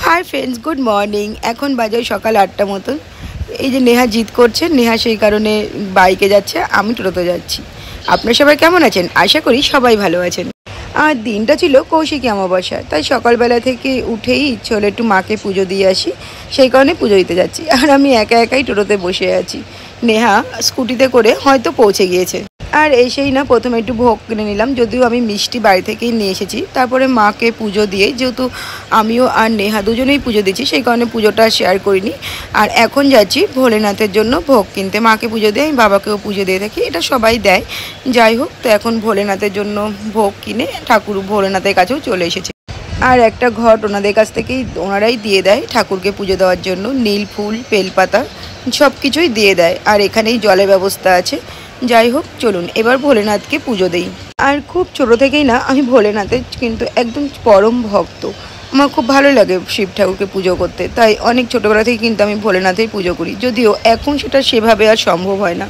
Hi friends good morning এখন বাজে সকাল ৮টা মতন। এই যে নেহা জিদ করছে, নেহা সেই কারণে বাইকে যাচ্ছে, আমি টোটোতে যাচ্ছি। আপনারা সবাই কেমন আছেন? আশা করি সবাই ভালো আছেন। আর দিনটা ছিল কৌশিকী অমাবস্যা, তাই সকালবেলা থেকে উঠেই ইচ্ছে হলো একটু মাকে পুজো দিয়ে আসি, সেই কারণে পুজো দিতে যাচ্ছি। আর আমি একা একাই টোটোতে বসে আছি, নেহা স্কুটিতে করে হয়তো পৌঁছে গিয়েছে। আর এসেই না প্রথমে একটু ভোগ কিনে নিলাম, যদিও আমি মিষ্টি বাড়ি থেকেই নিয়ে এসেছি। তারপরে মাকে পুজো দিয়ে, যেহেতু আমিও আর নেহা দুজনেই পুজো দিচ্ছি, সেই কারণে পুজোটা শেয়ার করিনি। আর এখন যাচ্ছি ভোলেনাথের জন্য ভোগ কিনতে। মাকে পুজো দিয়ে আমি বাবাকেও পুজো দিয়ে থাকি, এটা সবাই দেয়। যাই হোক, তো এখন ভোলেনাথের জন্য ভোগ কিনে ঠাকুর ভোলেনাথের কাছেও চলে এসেছে। আর একটা ঘট ওনাদের কাছ থেকেই ওনারাই দিয়ে দেয় ঠাকুরকে পুজো দেওয়ার জন্য, নীল ফুল, বেলপাতা সব কিছুই দিয়ে দেয়। আর এখানেই জলের ব্যবস্থা আছে। যাই হোক, চলুন এবার ভোলেনাথকে পুজো দেই। আর খুব ছোটো থেকেই না আমি ভোলেনাথের কিন্তু একদম পরম ভক্ত। আমার খুব ভালো লাগে শিব ঠাকুরকে পুজো করতে, তাই অনেক ছোটোবেলা থেকে কিন্তু আমি ভোলেনাথের পুজো করি, যদিও এখন সেটা সেভাবে আর সম্ভব হয় না।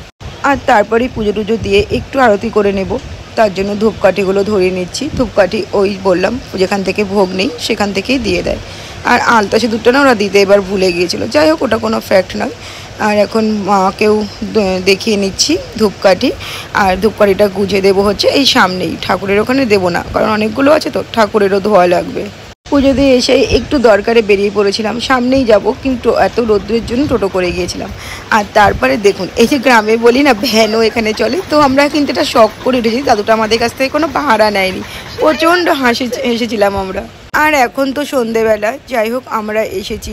আর তারপরেই পুজো টুজো দিয়ে একটু আরতি করে নেব, তার জন্য ধূপকাঠিগুলো ধরিয়ে নিচ্ছি। ধূপকাঠি ওই বললাম যেখান থেকে ভোগ নেই সেখান থেকেই দিয়ে দেয়। আর আলতা সিঁদুরটা না ওরা দিতে এবার ভুলে গিয়েছিলো, যাই হোক ওটা কোনো ফ্যাক্ট নয়। আর এখন মাকেও দেখিয়ে নিচ্ছি ধূপকাঠি। আর ধূপকাঠিটা গুজে দেবো হচ্ছে এই সামনেই, ঠাকুরের ওখানে দেবো না, কারণ অনেকগুলো আছে তো, ঠাকুরেরও ধোয়া লাগবে। পুজো দিয়ে এসে একটু দরকারে বেরিয়ে পড়েছিলাম, সামনেই যাব, কিন্তু এত রোদ্রের জন্য টোটো করে গিয়েছিলাম। আর তারপরে দেখুন, এই যে গ্রামে বলি না ভ্যানও এখানে চলে, তো আমরা কিন্তু এটা শখ করে উঠেছি। দাদুটা আমাদের কাছ থেকে কোনো ভাড়া নেয়নি, প্রচণ্ড হেসেছিলাম আমরা। আর এখন তো সন্ধেবেলা। যাই হোক, আমরা এসেছি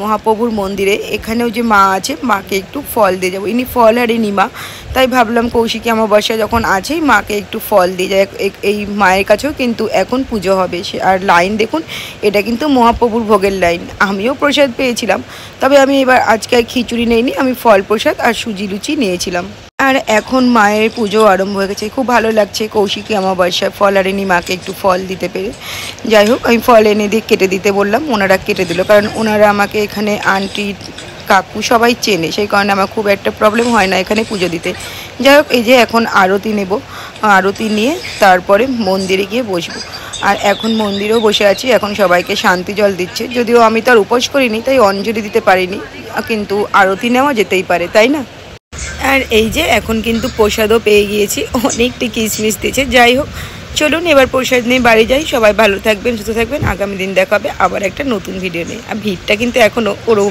মহাপ্রভুর মন্দিরে। এখানেও যে মা আছে, মাকে একটু ফল দিয়ে যাবো। ইনি ফল আর ইনি মা, তাই ভাবলাম কৌশিকী অমাবস্যা যখন আছেই মাকে একটু ফল দিয়ে যায়। এই মায়ের কাছেও কিন্তু এখন পুজো হবে। আর লাইন দেখুন, এটা কিন্তু মহাপ্রভুর ভোগের লাইন। আমিও প্রসাদ পেয়েছিলাম, তবে আমি এবার আজকে খিচুড়ি নেইনি, আমি ফল প্রসাদ আর সুজি লুচি নিয়েছিলাম। আর এখন মায়ের পুজো আরম্ভ হয়ে গেছে, খুব ভালো লাগছে কৌশিকী অমাবস্যায় ফল আর এনে মাকে একটু ফল দিতে পেরে। যাই হোক, আমি ফল এনে দিয়ে কেটে দিতে বললাম, ওনারা কেটে দিল, কারণ ওনারা আমাকে এখানে আন্টি কাকু সবাই চেনে, সেই কারণে আমার খুব একটা প্রবলেম হয় না এখানে পুজো দিতে। যাই হোক, এই যে এখন আরতি নেব, আরতি নিয়ে তারপরে মন্দিরে গিয়ে বসবো। আর এখন মন্দিরেও বসে আছি, এখন সবাইকে শান্তি জল দিচ্ছে, যদিও আমি তো আর উপোস করিনি তাই অঞ্জলি দিতে পারিনি, কিন্তু আরতি নেওয়া যেতেই পারে, তাই না? আর এই যে এখন কিন্তু প্রসাদও পেয়ে গিয়েছি, অনেকটি কিশমিশ দিয়েছে। যাই হোক, চলুন এবার প্রসাদ নিয়ে বাড়ি যাই। সবাই ভালো থাকবেন, সুস্থ থাকবেন। আগামী দিন দেখা হবে আবার একটা নতুন ভিডিও নিয়ে। আর ভিড়টা কিন্তু এখনও ওরকম